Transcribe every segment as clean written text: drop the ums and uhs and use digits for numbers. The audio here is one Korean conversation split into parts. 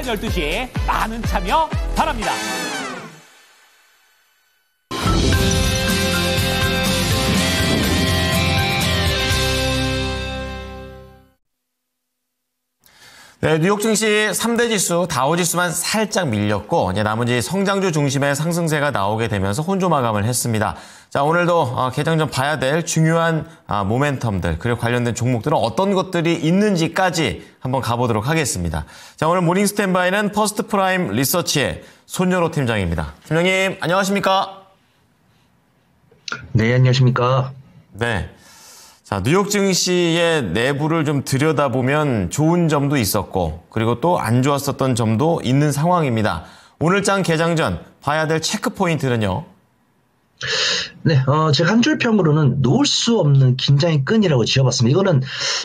오전 12시 많은 참여 바랍니다. 네, 뉴욕 증시 3대 지수, 다우지수만 살짝 밀렸고 이제 나머지 성장주 중심의 상승세가 나오게 되면서 혼조 마감을 했습니다. 자, 오늘도 개장 전 봐야 될 중요한 모멘텀들 그리고 관련된 종목들은 어떤 것들이 있는지까지 한번 가보도록 하겠습니다. 자, 오늘 모닝 스탠바이는 퍼스트 프라임 리서치의 손여로 팀장입니다. 팀장님, 안녕하십니까? 네, 안녕하십니까? 네. 자, 뉴욕 증시의 내부를 좀 들여다보면 좋은 점도 있었고 그리고 또 안 좋았었던 점도 있는 상황입니다. 오늘장 개장 전 봐야 될 체크 포인트는요? 네, 제가 한 줄 평으로는 놓을 수 없는 긴장의 끈이라고 지어봤습니다. 이거는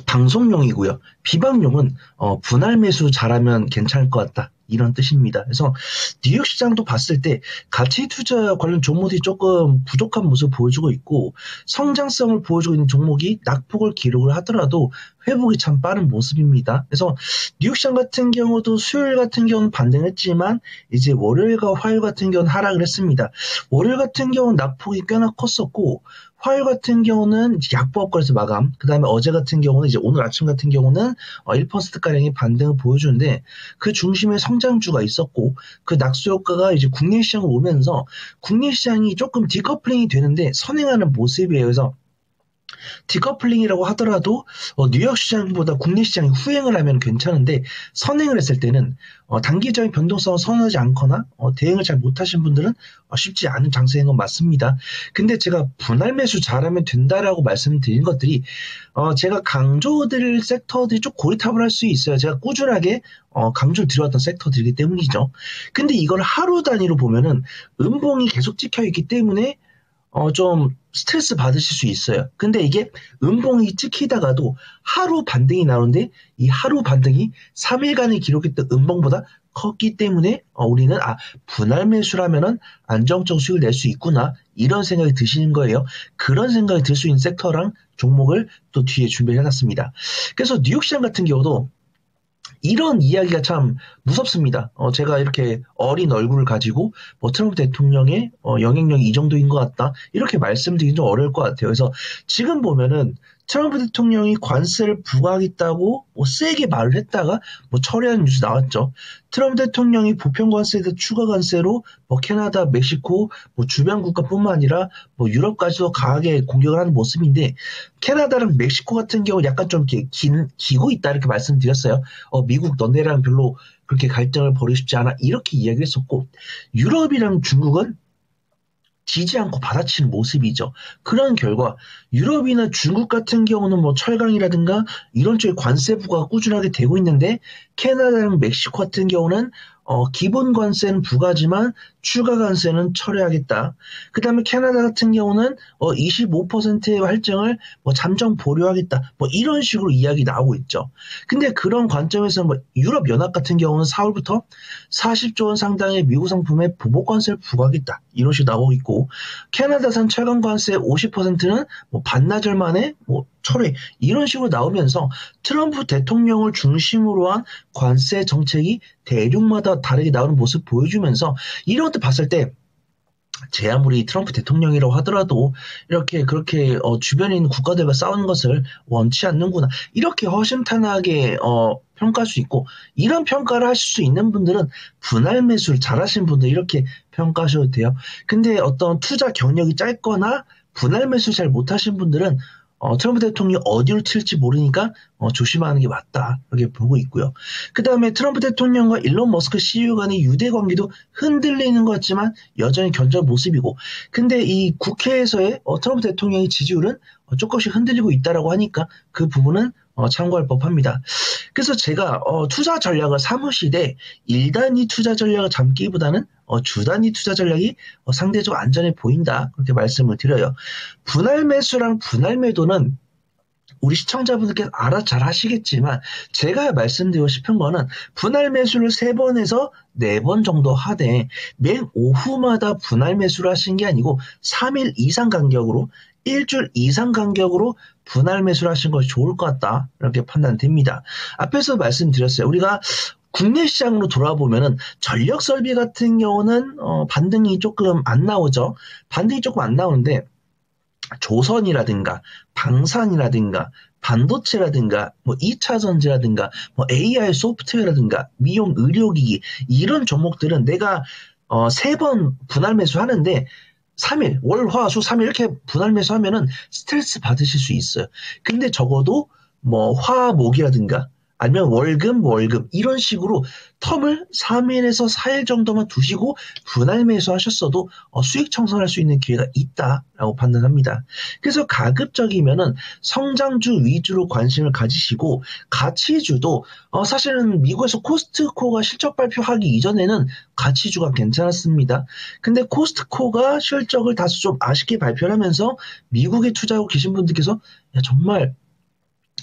방송용이고요. 비방용은 분할 매수 잘하면 괜찮을 것 같다. 이런 뜻입니다. 그래서 뉴욕 시장도 봤을 때 가치 투자 관련 종목들이 조금 부족한 모습을 보여주고 있고 성장성을 보여주고 있는 종목이 낙폭을 기록을 하더라도 회복이 참 빠른 모습입니다. 그래서 뉴욕 시장 같은 경우도 수요일 같은 경우는 반등했지만 이제 월요일과 화요일 같은 경우는 하락을 했습니다. 월요일 같은 경우는 낙폭이 꽤나 컸었고 화요일 같은 경우는 약보합권에서 마감, 그 다음에 어제 같은 경우는 이제 오늘 아침 같은 경우는 1%가량의 반등을 보여주는데 그 중심에 성장주가 있었고 그 낙수 효과가 이제 국내 시장으로 오면서 국내 시장이 조금 디커플링이 되는데 선행하는 모습이에요. 그래서 디커플링이라고 하더라도 뉴욕 시장보다 국내 시장이 후행을 하면 괜찮은데 선행을 했을 때는 단기적인 변동성을 선호하지 않거나 대응을 잘 못하신 분들은 쉽지 않은 장세인 건 맞습니다. 근데 제가 분할 매수 잘하면 된다라고 말씀드린 것들이 제가 강조드릴 섹터들이 좀 고리탑을 할 수 있어요. 제가 꾸준하게 강조를 드려왔던 섹터들이기 때문이죠. 근데 이걸 하루 단위로 보면은 음봉이 계속 찍혀있기 때문에 좀 스트레스 받으실 수 있어요. 근데 이게 음봉이 찍히다가도 하루 반등이 나오는데 이 하루 반등이 3일간에 기록했던 음봉보다 컸기 때문에 우리는 분할 매수라면은 안정적 수익을 낼 수 있구나 이런 생각이 드시는 거예요. 그런 생각이 들 수 있는 섹터랑 종목을 또 뒤에 준비해놨습니다. 그래서 뉴욕 시장 같은 경우도 이런 이야기가 참 무섭습니다. 제가 이렇게 어린 얼굴을 가지고 트럼프 대통령의 영향력이 이 정도인 것 같다 이렇게 말씀드리긴 좀 어려울 것 같아요. 그래서 지금 보면은 트럼프 대통령이 관세를 부과하겠다고 세게 말을 했다가 철회하는 뉴스 나왔죠. 트럼프 대통령이 보편 관세에 대해 추가 관세로 캐나다, 멕시코, 주변 국가뿐만 아니라 유럽까지도 강하게 공격을 하는 모습인데 캐나다랑 멕시코 같은 경우 약간 좀 이렇게 기고 있다 이렇게 말씀드렸어요. 미국 너네랑 별로 그렇게 갈등을 벌이고 싶지 않아 이렇게 이야기를 했었고 유럽이랑 중국은 지지 않고 받아치는 모습이죠. 그런 결과 유럽이나 중국 같은 경우는 철강이라든가 이런 쪽에 관세 부과가 꾸준하게 되고 있는데 캐나다랑 멕시코 같은 경우는 기본 관세는 부과지만 추가 관세는 철회하겠다. 그 다음에 캐나다 같은 경우는 25%의 할증을 잠정 보류하겠다. 이런 식으로 이야기 나오고 있죠. 근데 그런 관점에서 유럽연합 같은 경우는 4월부터 40조 원 상당의 미국 상품에 보복 관세를 부과하겠다. 이런 식으로 나오고 있고 캐나다산 철강 관세 50%는 반나절 만에 철회 이런 식으로 나오면서 트럼프 대통령을 중심으로 한 관세 정책이 대륙마다 다르게 나오는 모습 보여주면서 이런 것들 봤을 때 제 아무리 트럼프 대통령이라고 하더라도 이렇게 그렇게 주변에 있는 국가들과 싸우는 것을 원치 않는구나 이렇게 허심탄회하게 평가할 수 있고 이런 평가를 하실 수 있는 분들은 분할 매수를 잘하시는 분들 이렇게 평가하셔도 돼요. 근데 어떤 투자 경력이 짧거나 분할 매수 잘 못하신 분들은 트럼프 대통령이 어디로 튈지 모르니까 조심하는 게 맞다 이렇게 보고 있고요. 그 다음에 트럼프 대통령과 일론 머스크 CEO 간의 유대 관계도 흔들리는 것 같지만 여전히 견조한 모습이고 근데 이 국회에서의 트럼프 대통령의 지지율은 조금씩 흔들리고 있다라고 하니까 그 부분은 참고할 법합니다. 그래서 제가 투자 전략을 사무실에 1단위 투자 전략을 잡기보다는 주단위 투자 전략이 상대적으로 안전해 보인다 그렇게 말씀을 드려요. 분할 매수랑 분할 매도는 우리 시청자분들께서 알아 잘 하시겠지만 제가 말씀드리고 싶은 거는 분할 매수를 3번에서 4번 정도 하되 맨 오후마다 분할 매수를 하시는 게 아니고 3일 이상 간격으로 일주일 이상 간격으로 분할 매수를 하시는 것이 좋을 것 같다 이렇게 판단됩니다. 앞에서 말씀드렸어요. 우리가 국내 시장으로 돌아보면은 전력 설비 같은 경우는 반등이 조금 안 나오죠. 반등이 조금 안 나오는데 조선이라든가 방산이라든가 반도체라든가 뭐 2차 전지라든가 뭐 AI 소프트웨어라든가 미용 의료기기 이런 종목들은 내가 3번 분할 매수하는데 3일 월, 화, 수 3일 이렇게 분할 매수하면은 스트레스 받으실 수 있어요. 근데 적어도 뭐 화목이라든가 아니면 월금 이런 식으로 텀을 3일에서 4일 정도만 두시고 분할 매수하셨어도 수익 청산할 수 있는 기회가 있다라고 판단합니다. 그래서 가급적이면은 성장주 위주로 관심을 가지시고 가치주도 사실은 미국에서 코스트코가 실적 발표하기 이전에는 가치주가 괜찮았습니다. 근데 코스트코가 실적을 다소 좀 아쉽게 발표를 하면서 미국에 투자하고 계신 분들께서 야, 정말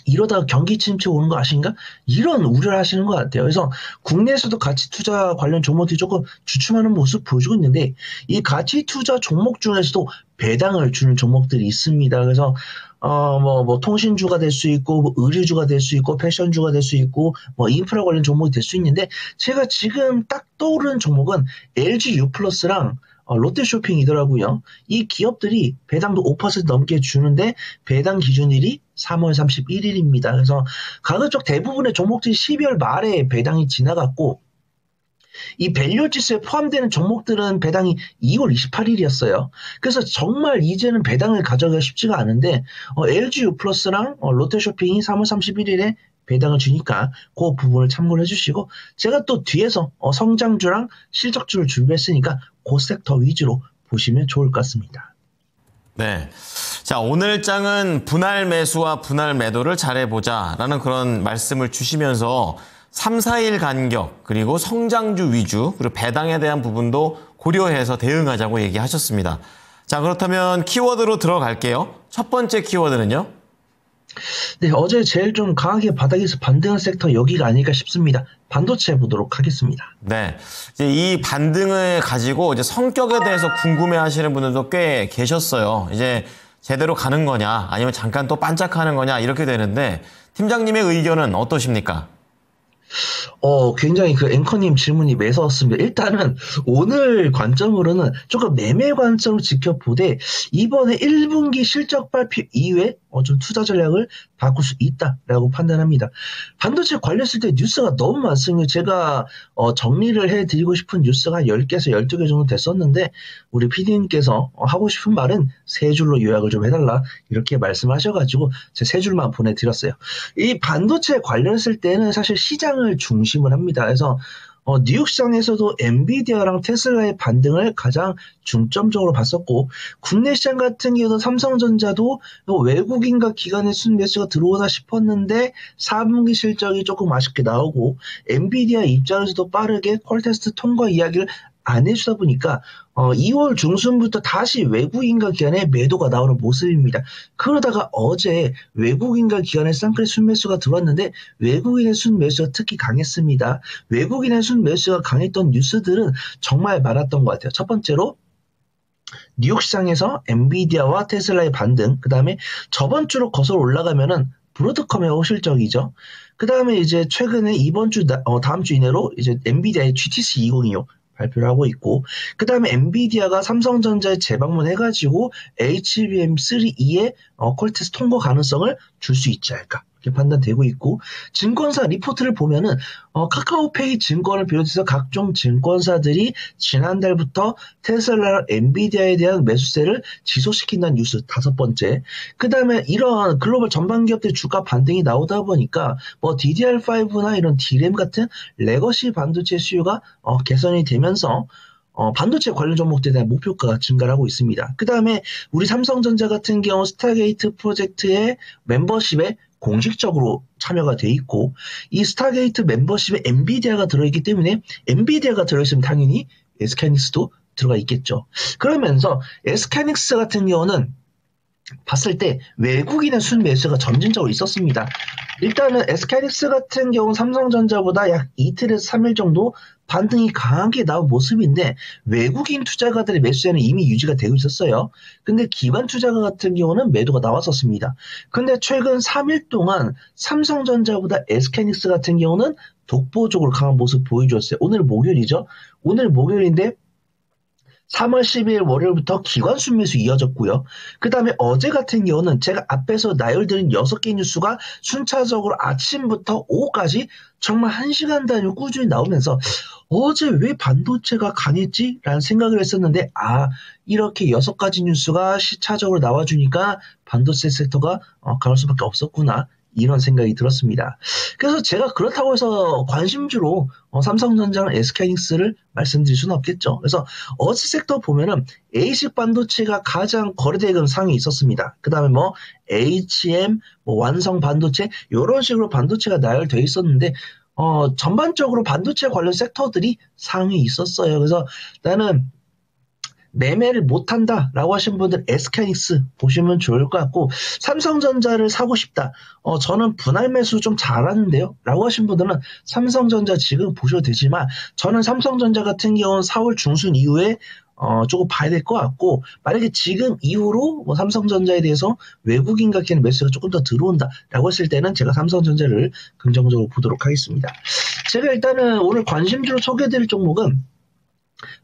이러다가 경기 침체 오는 거 아신가? 이런 우려를 하시는 것 같아요. 그래서 국내에서도 가치 투자 관련 종목들이 조금 주춤하는 모습 보여주고 있는데 이 가치 투자 종목 중에서도 배당을 주는 종목들이 있습니다. 그래서 뭐 통신주가 될 수 있고 뭐 의류주가 될 수 있고 패션주가 될 수 있고 뭐 인프라 관련 종목이 될 수 있는데 제가 지금 딱 떠오르는 종목은 LG U+랑 롯데쇼핑이더라고요. 이 기업들이 배당도 5% 넘게 주는데 배당 기준일이 3월 31일입니다. 그래서 가급적 대부분의 종목들이 12월 말에 배당이 지나갔고 이 밸류 지수에 포함되는 종목들은 배당이 2월 28일이었어요. 그래서 정말 이제는 배당을 가져가기가 쉽지가 않은데 LG U+랑 롯데쇼핑이 3월 31일에 배당을 주니까 그 부분을 참고를 해주시고 제가 또 뒤에서 성장주랑 실적주를 준비했으니까 그 섹터 위주로 보시면 좋을 것 같습니다. 네. 자, 오늘 장은 분할 매수와 분할 매도를 잘해보자라는 그런 말씀을 주시면서 3, 4일 간격, 그리고 성장주 위주, 그리고 배당에 대한 부분도 고려해서 대응하자고 얘기하셨습니다. 자, 그렇다면 키워드로 들어갈게요. 첫 번째 키워드는요? 네, 어제 제일 좀 강하게 바닥에서 반등한 섹터 여기가 아닐까 싶습니다. 반도체 보도록 하겠습니다. 네. 이제 이 반등을 가지고 이제 성격에 대해서 궁금해 하시는 분들도 꽤 계셨어요. 이제 제대로 가는 거냐, 아니면 잠깐 또 반짝하는 거냐, 이렇게 되는데, 팀장님의 의견은 어떠십니까? 굉장히 그 앵커님 질문이 매서웠습니다. 일단은 오늘 관점으로는 조금 매매 관점을 지켜보되 이번에 1분기 실적 발표 이후에 좀 투자 전략을 바꿀 수 있다라고 판단합니다. 반도체 관련했을 때 뉴스가 너무 많습니다. 제가 정리를 해드리고 싶은 뉴스가 한 10개에서 12개 정도 됐었는데 우리 PD님께서 하고 싶은 말은 3줄로 요약을 좀 해달라 이렇게 말씀하셔가지고 제가 3줄만 보내드렸어요. 이 반도체 관련했을 때는 사실 시장을 중심을 합니다. 그래서 뉴욕 시장에서도 엔비디아랑 테슬라의 반등을 가장 중점적으로 봤었고 국내 시장 같은 경우도 삼성전자도 외국인과 기관의 순매수가 들어오나 싶었는데 4분기 실적이 조금 아쉽게 나오고 엔비디아 입장에서도 빠르게 퀄테스트 통과 이야기를 안 해주다 보니까 2월 중순부터 다시 외국인과 기관의 매도가 나오는 모습입니다. 그러다가 어제 외국인과 기관의 쌍끌이 순매수가 들어왔는데 외국인의 순매수가 특히 강했습니다. 외국인의 순매수가 강했던 뉴스들은 정말 많았던 것 같아요. 첫 번째로 뉴욕 시장에서 엔비디아와 테슬라의 반등, 그 다음에 저번 주로 거슬러 올라가면은 브로드컴의 호실적이죠. 그 다음에 이제 최근에 이번 주, 다음 주 이내로 이제 엔비디아의 GTC 2025 발표를 하고 있고, 그 다음에 엔비디아가 삼성전자에 재방문해가지고 HBM3E의 퀄테스트 통과 가능성을 줄 수 있지 않을까 이렇게 판단되고 있고, 증권사 리포트를 보면은 카카오페이 증권을 비롯해서 각종 증권사들이 지난달부터 테슬라랑 엔비디아에 대한 매수세를 지속시킨다는 뉴스 5번째. 그 다음에 이러한 글로벌 전반 기업들의 주가 반등이 나오다 보니까 뭐 DDR5나 이런 D램 같은 레거시 반도체 수요가 개선이 되면서 반도체 관련 종목들에 대한 목표가가 증가를 하고 있습니다. 그 다음에 우리 삼성전자 같은 경우 스타게이트 프로젝트의 멤버십에 공식적으로 참여가 돼 있고, 이 스타게이트 멤버십에 엔비디아가 들어있기 때문에 엔비디아가 들어있으면 당연히 SK하이닉스도 들어가 있겠죠. 그러면서 SK하이닉스 같은 경우는 봤을 때 외국인의 순매수가 점진적으로 있었습니다. 일단은 SK하이닉스 같은 경우는 삼성전자보다 약 이틀에서 3일 정도 반등이 강하게 나온 모습인데 외국인 투자가들의 매수에는 이미 유지가 되고 있었어요. 근데 기관 투자가 같은 경우는 매도가 나왔었습니다. 근데 최근 3일 동안 삼성전자보다 SK하이닉스 같은 경우는 독보적으로 강한 모습 보여주었어요. 오늘 목요일이죠. 오늘 목요일인데 3월 12일 월요일부터 기관 순매수 이어졌고요. 그 다음에 어제 같은 경우는 제가 앞에서 나열드린 6개 뉴스가 순차적으로 아침부터 오후까지 정말 1시간 단위로 꾸준히 나오면서 어제 왜 반도체가 강했지? 라는 생각을 했었는데 이렇게 6가지 뉴스가 시차적으로 나와주니까 반도체 섹터가 강할 수밖에 없었구나. 이런 생각이 들었습니다. 그래서 제가 그렇다고 해서 관심주로 삼성전자랑 SK하이닉스를 말씀드릴 수는 없겠죠. 그래서 어제 섹터 보면은 ASIC 반도체가 가장 거래대금 상위 있었습니다. 그 다음에 HM, 완성 반도체 이런 식으로 반도체가 나열되어 있었는데 전반적으로 반도체 관련 섹터들이 상위 있었어요. 그래서 나는 매매를 못한다라고 하신 분들 SK하이닉스 보시면 좋을 것 같고 삼성전자를 사고 싶다. 저는 분할 매수 좀 잘하는데요. 라고 하신 분들은 삼성전자 지금 보셔도 되지만 저는 삼성전자 같은 경우는 4월 중순 이후에 조금 봐야 될 것 같고 만약에 지금 이후로 삼성전자에 대해서 외국인과 기관 매수가 조금 더 들어온다라고 했을 때는 제가 삼성전자를 긍정적으로 보도록 하겠습니다. 제가 일단은 오늘 관심주로 소개해드릴 종목은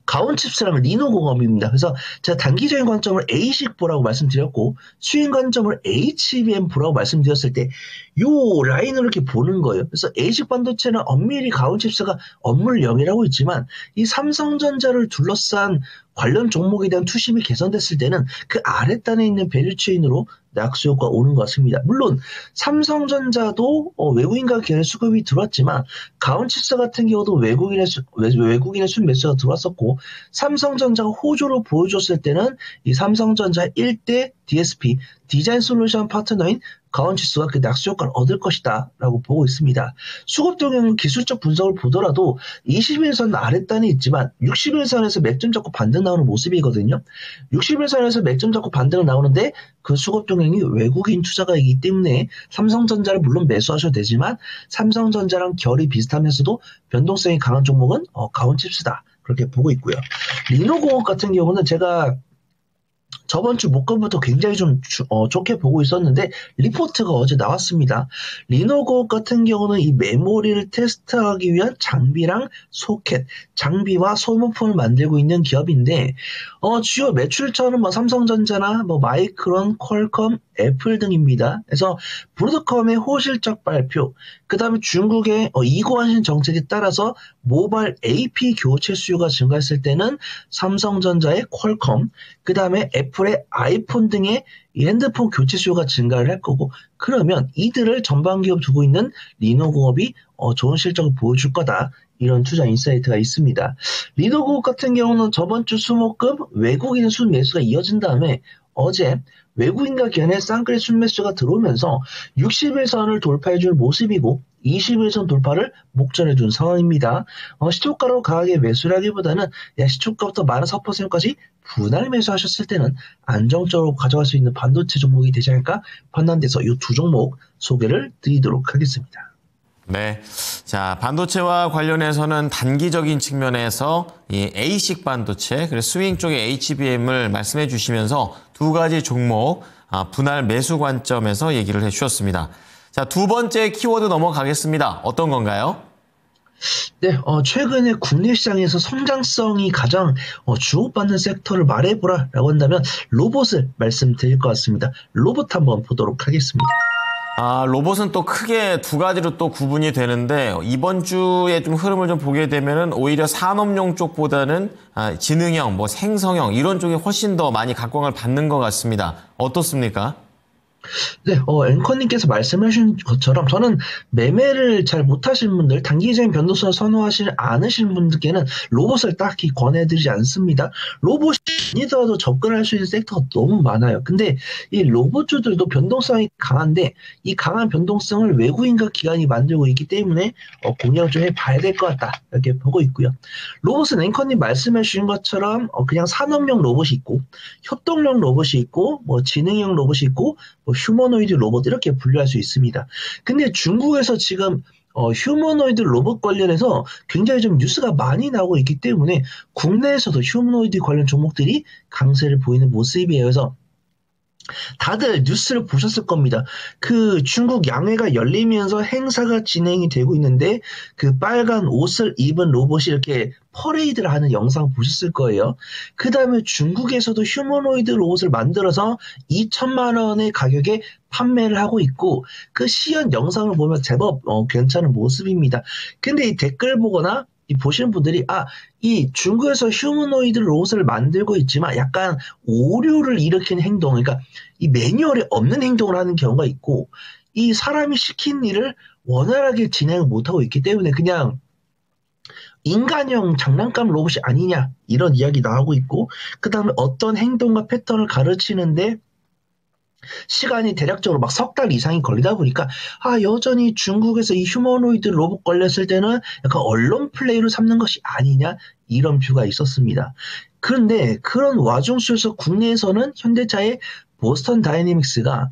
가온칩스랑 리노공업입니다. 그래서 제가 단기적인 관점을 ASIC 보라고 말씀드렸고 수익 관점을 HBM 보라고 말씀드렸을 때 이 라인을 이렇게 보는 거예요. 그래서 ASIC 반도체는 엄밀히 가온칩스가 업물형이라고 있지만 이 삼성전자를 둘러싼 관련 종목에 대한 투심이 개선됐을 때는 그 아랫단에 있는 밸류체인으로 낙수 효과가 오는 것 같습니다. 물론 삼성전자도 외국인과 기관의 수급이 들어왔지만 가온칩스 같은 경우도 외국인의 순매수가 들어왔었고 삼성전자가 호조로 보여줬을 때는 이 삼성전자 1대 DSP 디자인 솔루션 파트너인 가온칩스가 그 낙수 효과를 얻을 것이다 라고 보고 있습니다. 수급 동향 기술적 분석을 보더라도 21선 아랫단에 있지만 61선에서 맥점 잡고 반등 나오는 모습이거든요. 61선에서 맥점 잡고 반등을 나오는데 그 수급 동향이 외국인 투자가이기 때문에 삼성전자를 물론 매수하셔도 되지만 삼성전자랑 결이 비슷하면서도 변동성이 강한 종목은 가온칩스다. 그렇게 보고 있고요. 리노공업 같은 경우는 제가 저번 주 목금부터 굉장히 좀 좋게 보고 있었는데 리포트가 어제 나왔습니다. 리노공업 같은 경우는 이 메모리를 테스트하기 위한 장비랑 소켓, 장비와 소모품을 만들고 있는 기업인데 주요 매출처는 삼성전자나 마이크론, 퀄컴, 애플 등입니다. 그래서 브로드컴의 호실적 발표, 그 다음에 중국의 이고환신 정책에 따라서 모바일 AP 교체 수요가 증가했을 때는 삼성전자의 퀄컴, 그 다음에 애플의 아이폰 등의 이 핸드폰 교체 수요가 증가를 할 거고 그러면 이들을 전반기업 두고 있는 리노공업이 좋은 실적을 보여줄 거다. 이런 투자 인사이트가 있습니다. 리노공업 같은 경우는 저번 주 수목금 외국인 순매수가 이어진 다음에 어제 외국인과 기관의 쌍끌이 순매수가 들어오면서 60일선을 돌파해줄 모습이고 21선 돌파를 목전해준 상황입니다. 시초가로 강하게 매수를 하기보다는 시초가부터 마이너스 4%까지 분할 매수하셨을 때는 안정적으로 가져갈 수 있는 반도체 종목이 되지 않을까 판단돼서 이 두 종목 소개를 드리도록 하겠습니다. 네. 자, 반도체와 관련해서는 단기적인 측면에서 이 ASIC 반도체, 그리고 스윙 쪽의 HBM을 말씀해 주시면서 두 가지 종목 분할 매수 관점에서 얘기를 해 주셨습니다. 자, 두 번째 키워드 넘어가겠습니다. 어떤 건가요? 네, 최근에 국내 시장에서 성장성이 가장 주목받는 섹터를 말해보라라고 한다면 로봇을 말씀드릴 것 같습니다. 로봇 한번 보도록 하겠습니다. 로봇은 또 크게 두 가지로 또 구분이 되는데 이번 주에 좀 흐름을 좀 보게 되면은 오히려 산업용 쪽보다는 지능형, 생성형 이런 쪽이 훨씬 더 많이 각광을 받는 것 같습니다. 어떻습니까? 네, 앵커님께서 말씀하신 것처럼 저는 매매를 잘 못하시는 분들, 단기적인 변동성을 선호하지 않으시는 분들께는 로봇을 딱히 권해드리지 않습니다. 로봇이 니더라도 접근할 수 있는 섹터가 너무 많아요. 근데 이 로봇주들도 변동성이 강한데 이 강한 변동성을 외국인과 기관이 만들고 있기 때문에 공략을 좀 해봐야 될 것 같다 이렇게 보고 있고요. 로봇은 앵커님 말씀해 주신 것처럼 그냥 산업용 로봇이 있고 협동용 로봇이 있고 뭐 지능형 로봇이 있고 뭐 휴머노이드 로봇 이렇게 분류할 수 있습니다. 근데 중국에서 지금 휴머노이드 로봇 관련해서 굉장히 좀 뉴스가 많이 나오고 있기 때문에 국내에서도 휴머노이드 관련 종목들이 강세를 보이는 모습이에요. 그래서 다들 뉴스를 보셨을 겁니다. 그 중국 양회가 열리면서 행사가 진행이 되고 있는데 그 빨간 옷을 입은 로봇이 이렇게 퍼레이드를 하는 영상 보셨을 거예요. 그 다음에 중국에서도 휴머노이드 로봇을 만들어서 2천만 원의 가격에 판매를 하고 있고 그 시연 영상을 보면 제법 괜찮은 모습입니다. 근데 이 댓글 보거나 보시는 분들이 이 중국에서 휴머노이드 로봇을 만들고 있지만 약간 오류를 일으키는 행동, 그러니까 이 매뉴얼에 없는 행동을 하는 경우가 있고 이 사람이 시킨 일을 원활하게 진행을 못하고 있기 때문에 그냥 인간형 장난감 로봇이 아니냐 이런 이야기 나오고 있고 그 다음에 어떤 행동과 패턴을 가르치는데 시간이 대략적으로 막 3달 이상이 걸리다 보니까 여전히 중국에서 이 휴머노이드 로봇 걸렸을 때는 약간 언론 플레이로 삼는 것이 아니냐 이런 뷰가 있었습니다. 그런데 그런 와중 속에서 국내에서는 현대차의 보스턴 다이내믹스가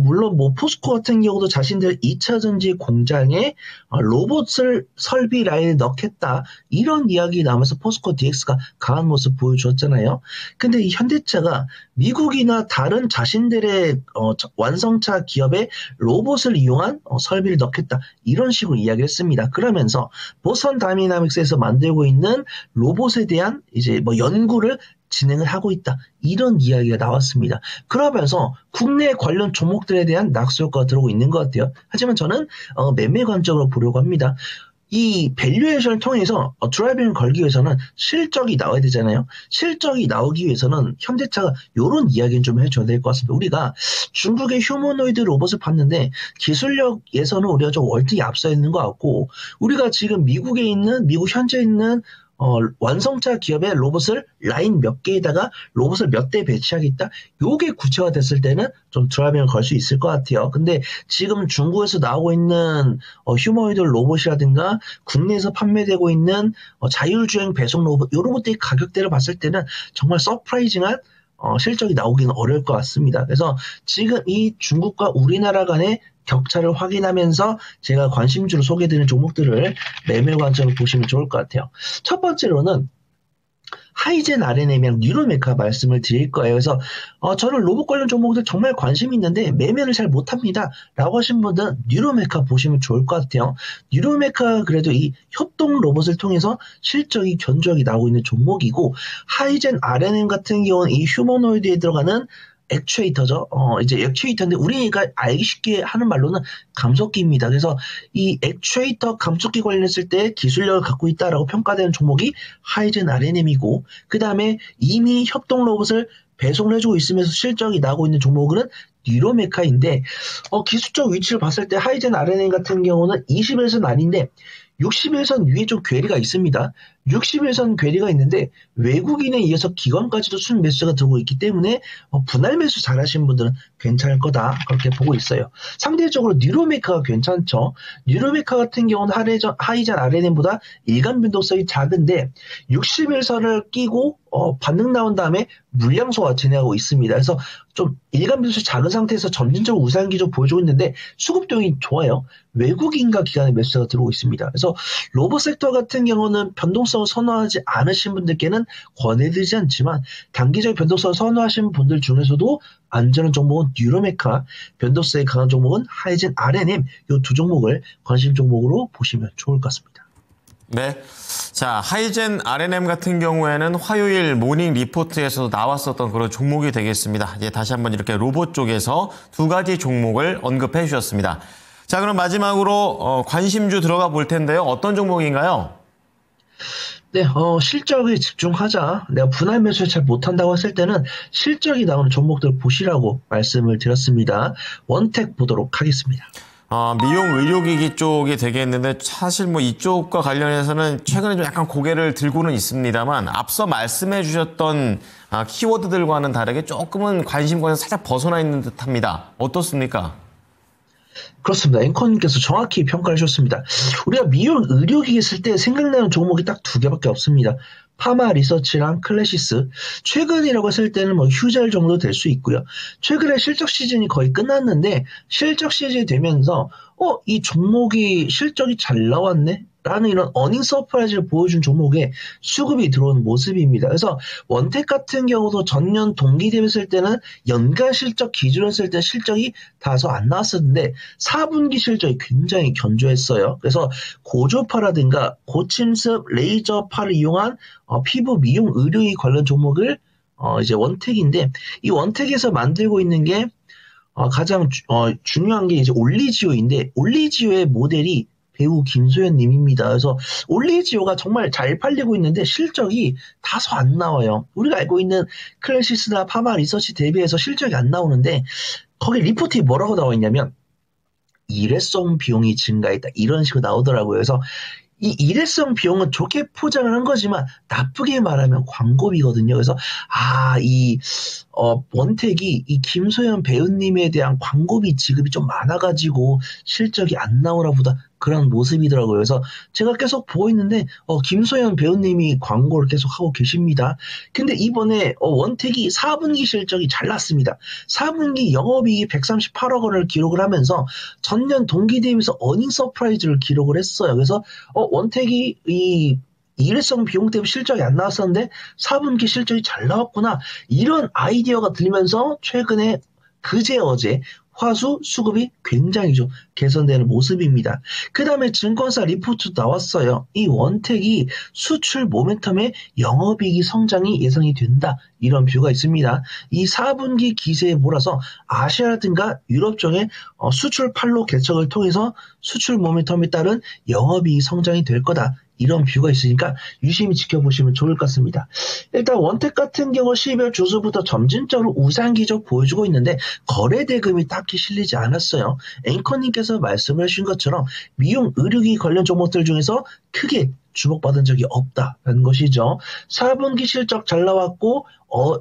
물론 뭐 포스코 같은 경우도 자신들 2차 전지 공장에 로봇을 설비 라인에 넣겠다 이런 이야기 나오면서 포스코 DX가 강한 모습 보여주었잖아요. 근데 이 현대차가 미국이나 다른 자신들의 완성차 기업에 로봇을 이용한 설비를 넣겠다 이런 식으로 이야기를 했습니다. 그러면서 보스턴 다이내믹스에서 만들고 있는 로봇에 대한 이제 뭐 연구를 진행을 하고 있다. 이런 이야기가 나왔습니다. 그러면서 국내 관련 종목들에 대한 낙수 효과가 들어오고 있는 것 같아요. 하지만 저는 매매 관점으로 보려고 합니다. 이 밸류에이션을 통해서 드라이빙을 걸기 위해서는 실적이 나와야 되잖아요. 실적이 나오기 위해서는 현대차가 이런 이야기는 좀 해줘야 될 것 같습니다. 우리가 중국의 휴머노이드 로봇을 봤는데 기술력에서는 우리가 좀 월등히 앞서 있는 것 같고 우리가 지금 미국 현재 있는 완성차 기업의 로봇을 라인 몇 개에다가 로봇을 몇 대 배치하겠다. 요게 구체화됐을 때는 좀 드라이빙을 걸 수 있을 것 같아요. 근데 지금 중국에서 나오고 있는 휴머노이드 로봇이라든가 국내에서 판매되고 있는 자율주행 배송 로봇 요 로봇들의 가격대를 봤을 때는 정말 서프라이징한 실적이 나오기는 어려울 것 같습니다. 그래서 지금 이 중국과 우리나라 간의 격차를 확인하면서 제가 관심주로 소개해드리는 종목들을 매매 관점을 보시면 좋을 것 같아요. 첫 번째로는 하이젠 RNM이랑 뉴로메카 말씀을 드릴 거예요. 그래서 저는 로봇 관련 종목들 정말 관심이 있는데 매매를 잘 못합니다 라고 하신 분들은 뉴로메카 보시면 좋을 것 같아요. 뉴로메카 그래도 이 협동 로봇을 통해서 실적이 견조하게 나오고 있는 종목이고 하이젠 RNM 같은 경우는 이 휴머노이드에 들어가는 액추에이터죠. 이제 액추에이터인데 우리가 알기 쉽게 하는 말로는 감속기입니다. 그래서 이 액추에이터 감속기 관련했을 때 기술력을 갖고 있다라고 평가되는 종목이 하이젠 RNM이고 그 다음에 이미 협동 로봇을 배송을 해주고 있으면서 실적이 나오고 있는 종목은 뉴로메카인데 기술적 위치를 봤을 때 하이젠 RNM 같은 경우는 21선 아닌데 61선 위에 좀 괴리가 있습니다. 61선 괴리가 있는데 외국인에 의해서 기관까지도 순 매수가 들어오고 있기 때문에 분할 매수 잘하시는 분들은 괜찮을 거다 그렇게 보고 있어요. 상대적으로 뉴로메카가 괜찮죠. 뉴로메카 같은 경우는 하이젠 RNM보다 일간 변동성이 작은데 61선을 끼고 반등 나온 다음에 물량소가 진행하고 있습니다. 그래서 좀 일간 변동성이 작은 상태에서 점진적으로 우상 기조 보여주고 있는데 수급동이 좋아요. 외국인과 기관의 매수가 들어오고 있습니다. 그래서 로봇 섹터 같은 경우는 변동성을 선호하지 않으신 분들께는 권해드리지 않지만 단기적 변동성을 선호하시는 분들 중에서도 안전한 종목은 뉴로메카, 변동성이 강한 종목은 하이젠 RNM 이 두 종목을 관심 종목으로 보시면 좋을 것 같습니다. 네. 자, 하이젠 RNM 같은 경우에는 화요일 모닝 리포트에서도 나왔었던 그런 종목이 되겠습니다. 이제 다시 한번 이렇게 로봇 쪽에서 두 가지 종목을 언급해 주셨습니다. 자, 그럼 마지막으로 관심주 들어가 볼 텐데요. 어떤 종목인가요? 네, 실적에 집중하자. 내가 분할 매수를 잘 못한다고 했을 때는 실적이 나오는 종목들 보시라고 말씀을 드렸습니다. 원택 보도록 하겠습니다. 미용 의료기기 쪽이 되겠는데 사실 뭐 이쪽과 관련해서는 최근에 좀 약간 고개를 들고는 있습니다만 앞서 말씀해 주셨던 키워드들과는 다르게 조금은 관심권에서 살짝 벗어나 있는 듯합니다. 어떻습니까? 그렇습니다. 앵커님께서 정확히 평가해 주셨습니다. 우리가 미용 의료기기 쓸 때 생각나는 종목이 딱 두 개밖에 없습니다. 파마 리서치랑 클래시스. 최근이라고 했을 때는 뭐 휴젤 정도 될 수 있고요. 최근에 실적 시즌이 거의 끝났는데 실적 시즌이 되면서 이 종목이 실적이 잘 나왔네? 라는 이런 어닝 서프라이즈를 보여준 종목에 수급이 들어오는 모습입니다. 그래서 원택 같은 경우도 전년 동기 대비했을 때는 연간 실적 기준으로 했을 때 실적이 다소 안 나왔었는데 4분기 실적이 굉장히 견조했어요. 그래서 고조파라든가 고침습 레이저파를 이용한 피부 미용 의료기 관련 종목을 이제 원택인데 이 원택에서 만들고 있는 게 가장 중요한 게 이제 올리지오인데 올리지오의 모델이 배우 김소연 님입니다. 그래서 올리지오가 정말 잘 팔리고 있는데 실적이 다소 안 나와요. 우리가 알고 있는 클래시스나 파마 리서치 대비해서 실적이 안 나오는데 거기 리포트에 뭐라고 나와 있냐면 일회성 비용이 증가했다. 이런 식으로 나오더라고요. 그래서 이 일회성 비용은 좋게 포장을 한 거지만 나쁘게 말하면 광고비거든요. 그래서 이 원택이 이 김소연 배우님에 대한 광고비 지급이 좀 많아가지고 실적이 안 나오나 보다 그런 모습이더라고요. 그래서 제가 계속 보고 있는데 김소연 배우님이 광고를 계속 하고 계십니다. 근데 이번에 원택이 4분기 실적이 잘 났습니다. 4분기 영업이익이 138억 원을 기록을 하면서 전년 동기 대비해서 어닝 서프라이즈를 기록을 했어요. 그래서 원택이 이 일회성 비용 때문에 실적이 안 나왔었는데 4분기 실적이 잘 나왔구나. 이런 아이디어가 들면서 최근에 어제 화수 수급이 굉장히 좀 개선되는 모습입니다. 그 다음에 증권사 리포트도 나왔어요. 이 원택이 수출 모멘텀의 영업이익 성장이 예상이 된다. 이런 뷰가 있습니다. 이 4분기 기세에 몰아서 아시아라든가 유럽 쪽의 수출 판로 개척을 통해서 수출 모멘텀에 따른 영업이익 성장이 될 거다. 이런 뷰가 있으니까 유심히 지켜보시면 좋을 것 같습니다. 일단 원택 같은 경우 12월 조수부터 점진적으로 우상 기조 보여주고 있는데 거래 대금이 딱히 실리지 않았어요. 앵커님께서 말씀을 해주신 것처럼 미용 의료기 관련 종목들 중에서 크게 주목받은 적이 없다는 것이죠. 4분기 실적 잘 나왔고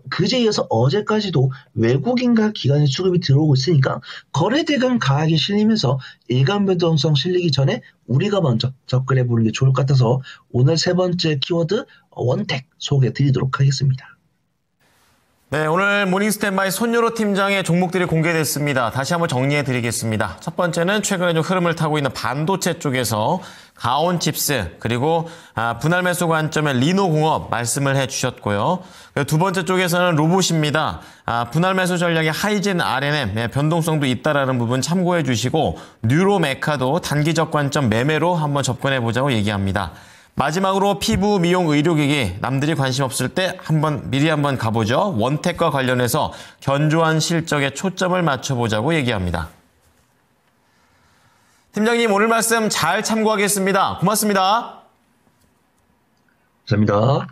그제에 이어서 어제까지도 외국인과 기관의 수급이 들어오고 있으니까 거래대금 강하게 실리면서 일간 변동성 실리기 전에 우리가 먼저 접근해 보는 게 좋을 것 같아서 오늘 세 번째 키워드 원택 소개해 드리도록 하겠습니다. 네, 오늘 모닝 스탠바이 손요로 팀장의 종목들이 공개됐습니다. 다시 한번 정리해 드리겠습니다. 첫 번째는 최근에 좀 흐름을 타고 있는 반도체 쪽에서 가온칩스 그리고 분할 매수 관점의 리노공업 말씀을 해 주셨고요. 두 번째 쪽에서는 로봇입니다. 분할 매수 전략의 하이젠 RNM 변동성도 있다라는 부분 참고해 주시고 뉴로메카도 단기적 관점 매매로 한번 접근해 보자고 얘기합니다. 마지막으로 피부 미용 의료기기 남들이 관심 없을 때 미리 한번 가보죠. 원택과 관련해서 견조한 실적에 초점을 맞춰보자고 얘기합니다. 팀장님 오늘 말씀 잘 참고하겠습니다. 고맙습니다. 감사합니다.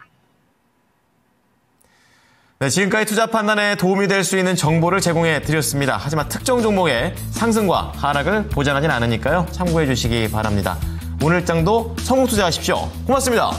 네, 지금까지 투자 판단에 도움이 될 수 있는 정보를 제공해 드렸습니다. 하지만 특정 종목의 상승과 하락을 보장하진 않으니까요. 참고해 주시기 바랍니다. 오늘 장도 성공 투자하십시오. 고맙습니다.